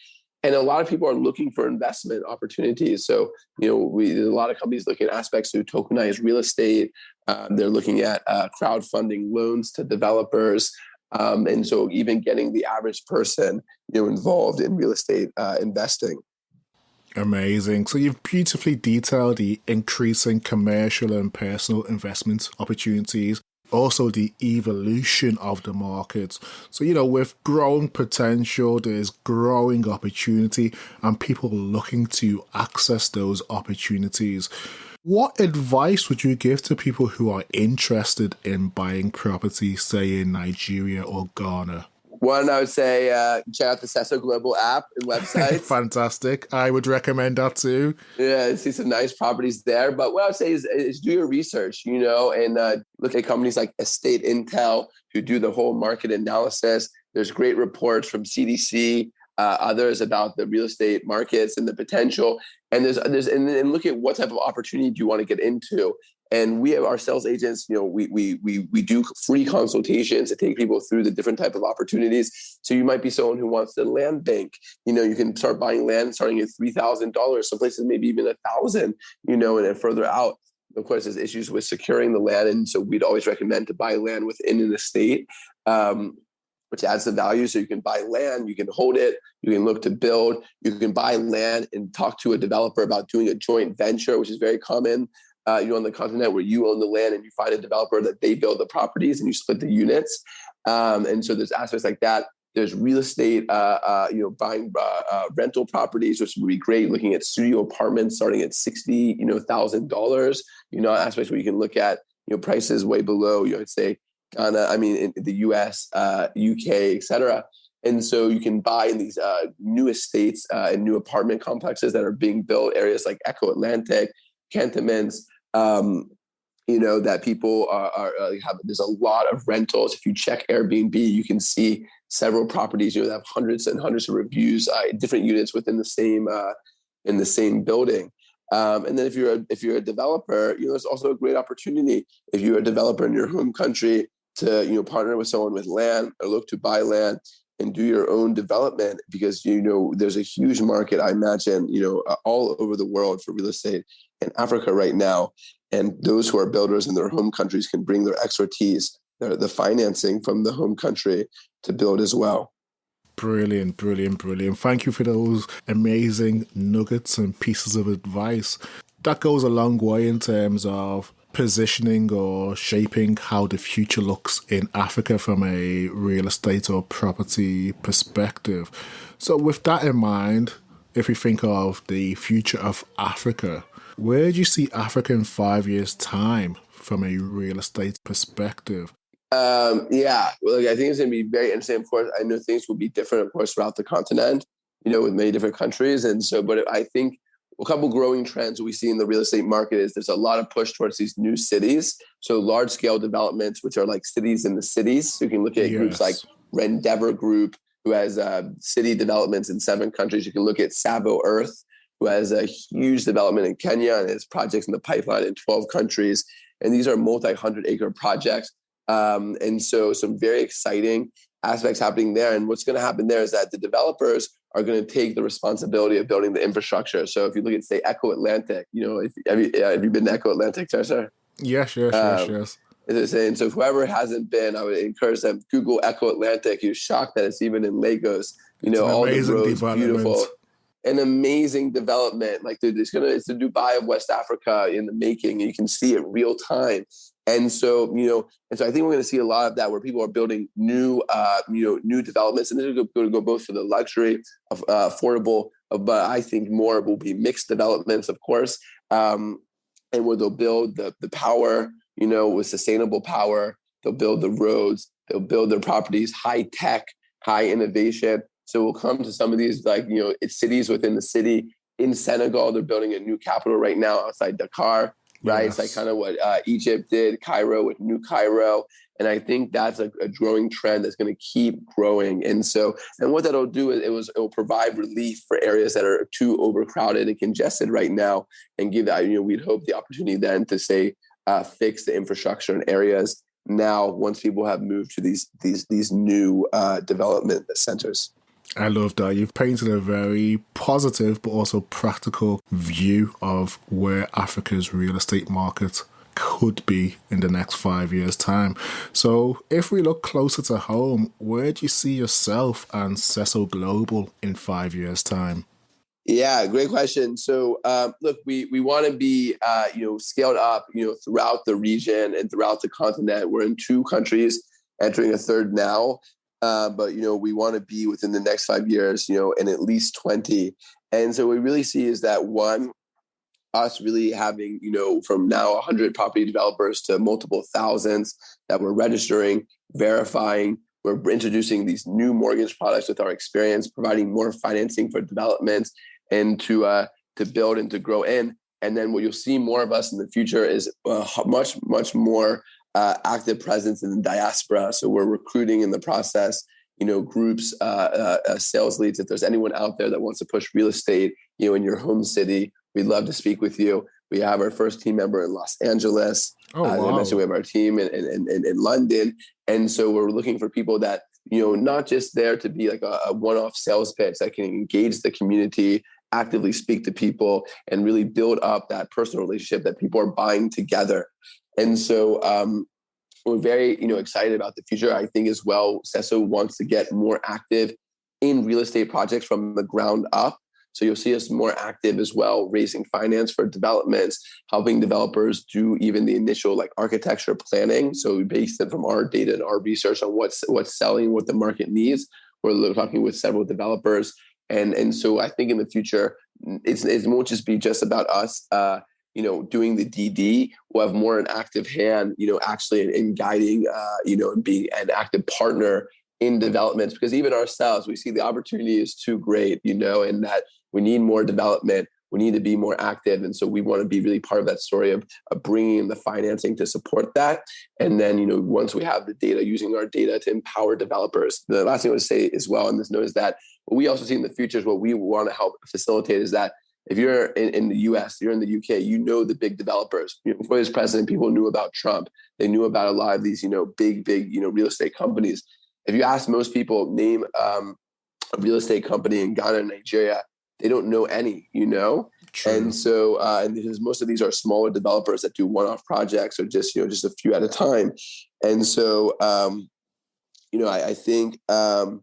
And a lot of people are looking for investment opportunities. So, there's a lot of companies looking at aspects to tokenize real estate, They're looking at crowdfunding loans to developers. And so even getting the average person, involved in real estate investing. Amazing. So you've beautifully detailed the increasing commercial and personal investment opportunities, also the evolution of the markets. So, with growing potential, there's growing opportunity and people looking to access those opportunities. What advice would you give to people who are interested in buying property, say in Nigeria or Ghana? One, I would say check out the Sesso Global app and website. Fantastic. I would recommend that too. Yeah, see some nice properties there. But what I would say is do your research, and look at companies like Estate Intel who do the whole market analysis. There's great reports from CDC, others about the real estate markets and the potential. And and look at what type of opportunity do you want to get into. And we have our sales agents, we do free consultations to take people through the different type of opportunities. So you might be someone who wants to land bank. You can start buying land starting at $3,000. Some places maybe even $1,000. And then further out, of course, there's issues with securing the land, and so we'd always recommend to buy land within an estate, which adds the value. So you can buy land, you can hold it, you can look to build, you can buy land and talk to a developer about doing a joint venture, which is very common. On the continent where you own the land and you find a developer that they build the properties and you split the units. And so there's aspects like that. There's real estate, buying rental properties, which would be great. Looking at studio apartments starting at $60,000. Aspects where you can look at prices way below. I'd say Ghana. In the U.S., UK, etc. And so you can buy in these new estates and new apartment complexes that are being built. Areas like Echo Atlantic, cantonments. That people have. There's a lot of rentals. If you check Airbnb, you can see several properties. That have hundreds and hundreds of reviews, different units within the same building. And then if you're a developer, there's also a great opportunity if you're a developer in your home country to partner with someone with land or look to buy land and do your own development, because there's a huge market, I imagine, all over the world for real estate in Africa right now. And those who are builders in their home countries can bring their expertise, the financing from the home country to build as well. Brilliant. Thank you for those amazing nuggets and pieces of advice. That goes a long way in terms of positioning or shaping how the future looks in Africa from a real estate or property perspective. So with that in mind, if we think of the future of Africa, where do you see Africa in 5 years' time from a real estate perspective? Well, I think it's going to be very interesting. Of course, I know things will be different, of course, throughout the continent, with many different countries. And so, but I think a couple growing trends we see in the real estate market is there's a lot of push towards these new cities. So large scale developments, which are like cities in the cities. So you can look at groups like Rendeavor Group, who has city developments in 7 countries. You can look at Savo Earth, who has a huge development in Kenya and has projects in the pipeline in 12 countries. And these are multi-100-acre projects. And so some very exciting aspects happening there. And what's going to happen there is that the developers are going to take the responsibility of building the infrastructure. So if you look at, say, Echo Atlantic, have you been to Echo Atlantic, sir? Yes. And so whoever hasn't been, I would encourage them, Google Echo Atlantic. You're shocked that it's even in Lagos. All the roads, beautiful. An amazing development. Like, dude, it's the Dubai of West Africa in the making. You can see it real time. And so, I think we're going to see a lot of that where people are building new developments, and this is going to go both for the luxury of affordable, but I think more will be mixed developments, of course, and where they'll build the power, with sustainable power. They'll build the roads. They'll build their properties, high tech, high innovation. So we'll come to some of these, it's cities within the city. In Senegal, they're building a new capital right now outside Dakar. Right. Yes. It's like kind of what Egypt did, Cairo with New Cairo. And I think that's a growing trend that's going to keep growing. And what that'll do is it will provide relief for areas that are too overcrowded and congested right now, and give that, we'd hope the opportunity then to say, fix the infrastructure in areas now once people have moved to these new development centers. I love that. You've painted a very positive but also practical view of where Africa's real estate market could be in the next 5 years' time. So if we look closer to home, where do you see yourself and Cesso Global in 5 years' time? Yeah, great question. So, look, we want to be, scaled up, throughout the region and throughout the continent. We're in 2 countries, entering a third now. But, we want to be within the next 5 years, in at least 20. And so what we really see is that one, us really having, from now 100 property developers to multiple thousands that we're registering, verifying. We're introducing these new mortgage products with our experience, providing more financing for development and to build and to grow in. And then what you'll see more of us in the future is much, much more active presence in the diaspora. So we're recruiting in the process, groups, sales leads. If there's anyone out there that wants to push real estate, in your home city, we'd love to speak with you. We have our first team member in Los Angeles. Oh, wow. As I mentioned, we have our team in London. And so we're looking for people that, not just there to be like a one-off sales pitch that can engage the community, actively speak to people, and really build up that personal relationship that people are buying together. And so we're very, excited about the future. I think as well, Cesso wants to get more active in real estate projects from the ground up. So you'll see us more active as well, raising finance for developments, helping developers do even the initial architecture planning. So we base it from our data and our research on what's selling, what the market needs. We're talking with several developers. And so I think in the future, it won't just be just about us, doing the DD. We'll have more an active hand, actually in guiding, and being an active partner in developments, because even ourselves, we see the opportunity is too great, and that we need more development. We need to be more active. And so we want to be really part of that story of bringing in the financing to support that. And then, once we have the data, using our data to empower developers. The last thing I would say as well on this note is that what we also see in the future is what we want to help facilitate is that if you're in the US, you're in the UK, the big developers. Before this president, people knew about Trump. They knew about a lot of these, big, real estate companies. If you ask most people, name a real estate company in Ghana and Nigeria, they don't know any, True. And so, and because most of these are smaller developers that do one-off projects or just a few at a time. And so, I think, what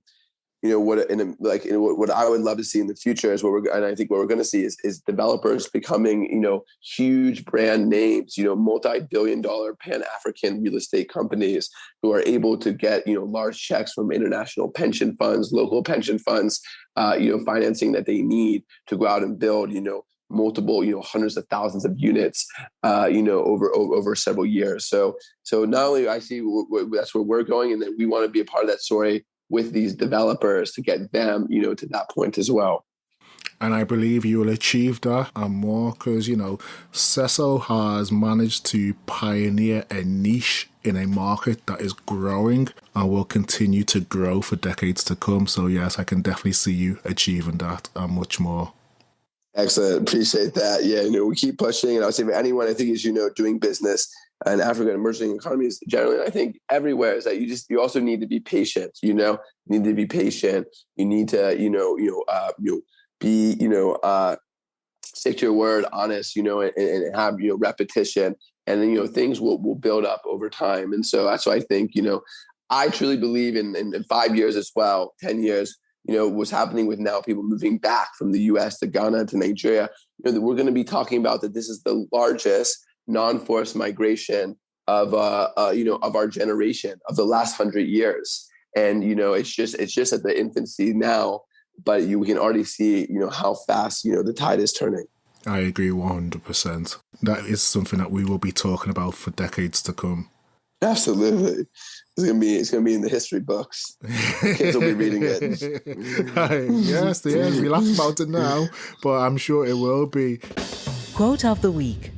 I would love to see in the future is and I think what we're going to see is developers becoming, huge brand names, multi-billion-dollar Pan-African real estate companies who are able to get, large checks from international pension funds, local pension funds, financing that they need to go out and build, multiple, hundreds of thousands of units, over several years. So not only I see that's where we're going, and then we want to be a part of that story with these developers to get them, to that point as well. And I believe you will achieve that and more because, Cesso has managed to pioneer a niche in a market that is growing and will continue to grow for decades to come. So yes, I can definitely see you achieving that and much more. Excellent. Appreciate that. Yeah, we keep pushing. And I would say for anyone, I think is, doing business in Africa and emerging economies generally, and I think everywhere, is that you also need to be patient, you need to be patient. You need to, be, stick to your word, honest, and have, repetition. And then, things will build up over time. And so that's why I think, I truly believe in 5 years as well, 10 years, what's happening with now people moving back from the US to Ghana to Nigeria, that we're going to be talking about that this is the largest non-forced migration of our generation of the last 100 years. And, it's just at the infancy now, but you can already see, how fast, the tide is turning. I agree 100%. That is something that we will be talking about for decades to come. Absolutely. It's gonna be in the history books. Kids will be reading it. Yes, we laugh about it now, but I'm sure it will be. Quote of the week.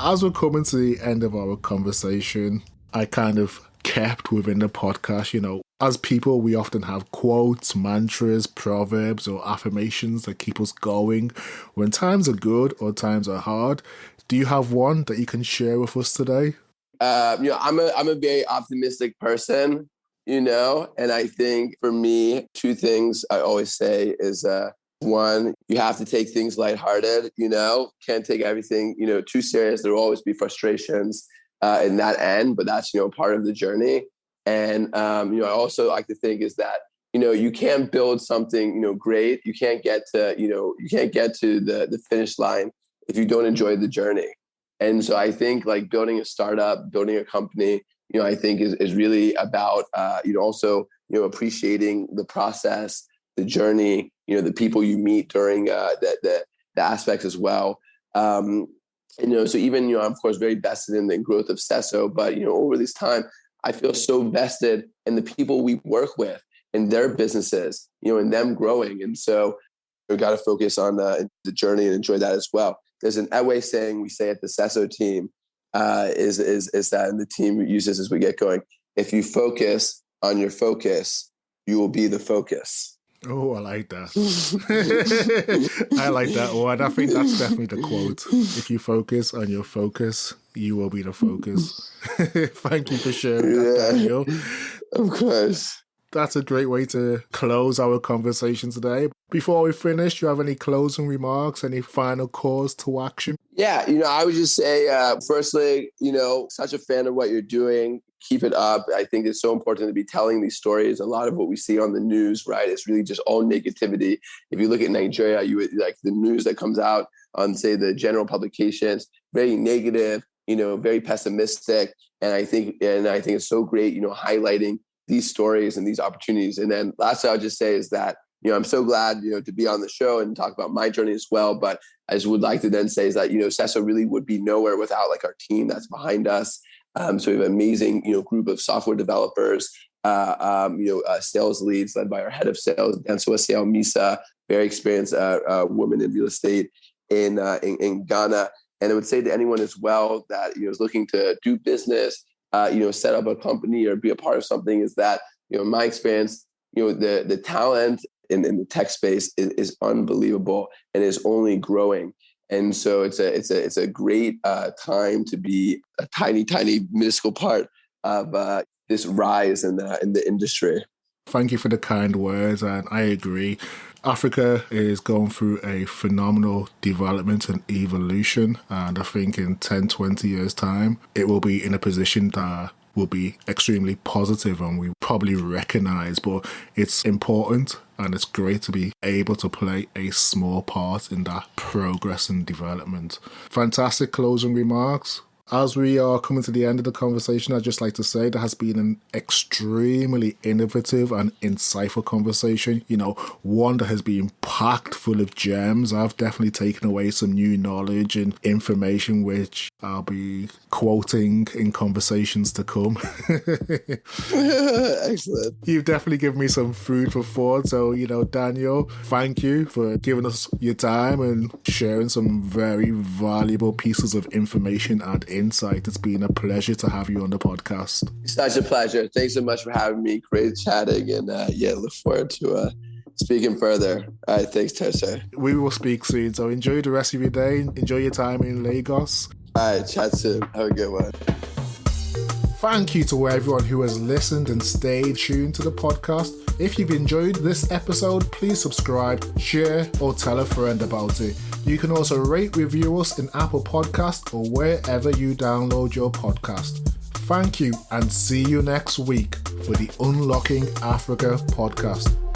As we're coming to the end of our conversation, I kind of kept within the podcast, as people, we often have quotes, mantras, proverbs, or affirmations that keep us going when times are good or times are hard. Do you have one that you can share with us today? I'm a very optimistic person, and I think for me, 2 things I always say is, one, you have to take things lighthearted, can't take everything, too serious. There will always be frustrations. in that end, but that's, part of the journey. And, I also like to think is that, you can't build something, great. You can't get to, the finish line if you don't enjoy the journey. And so I think like building a startup, building a company, I think is really about, also, appreciating the process, the journey, the people you meet during the aspects as well. So even, I'm of course very vested in the growth of Sesso, but, over this time, I feel so vested in the people we work with, in their businesses, and them growing. And so we've got to focus on the journey and enjoy that as well. There's an Ewe saying we say at the Sesso team, is that, and the team uses as we get going, if you focus on your focus, you will be the focus. Oh, I like that. I like that one. I think that's definitely the quote. If you focus on your focus, you will be the focus. Thank you for sharing that, Daniel. Of course. That's a great way to close our conversation today. Before we finish, do you have any closing remarks, any final calls to action? Yeah, I would just say, firstly, such a fan of what you're doing. Keep it up. I think it's so important to be telling these stories. A lot of what we see on the news, right, is really just all negativity. If you look at Nigeria, you would like the news that comes out on, say, the general publications, very negative, very pessimistic. And I think it's so great, highlighting these stories and these opportunities. And then lastly, I'll just say is that, I'm so glad, to be on the show and talk about my journey as well. But I just would like to then say is that, Sesso really would be nowhere without like our team that's behind us. So we have an amazing, group of software developers, sales leads led by our head of sales, Dansua Seau Misa, very experienced woman in real estate in Ghana. And I would say to anyone as well that, is looking to do business, set up a company or be a part of something is that, my experience, the talent in the tech space is unbelievable and is only growing. And so it's a great time to be a tiny, minuscule part of this rise in the industry. Thank you for the kind words, and I agree. Africa is going through a phenomenal development and evolution, and I think in 10, 20 years' time, it will be in a position that will be extremely positive and we probably recognize, but it's important and it's great to be able to play a small part in that progress and development. Fantastic closing remarks. As we are coming to the end of the conversation, I'd just like to say there has been an extremely innovative and insightful conversation. One that has been packed full of gems. I've definitely taken away some new knowledge and information, which I'll be quoting in conversations to come. Excellent. You've definitely given me some food for thought. So, Daniel, thank you for giving us your time and sharing some very valuable pieces of information and insight. It's been a pleasure to have you on the podcast. Such a pleasure. Thanks so much for having me. Great chatting, and look forward to speaking further. All right, thanks, Tercer. We will speak soon. So enjoy the rest of your day. Enjoy your time in Lagos. All right, chat soon. Have a good one. Thank you to everyone who has listened and stayed tuned to the podcast. If you've enjoyed this episode, please subscribe, share, or tell a friend about it. You can also rate, review us in Apple Podcasts or wherever you download your podcast. Thank you and see you next week for the Unlocking Africa podcast.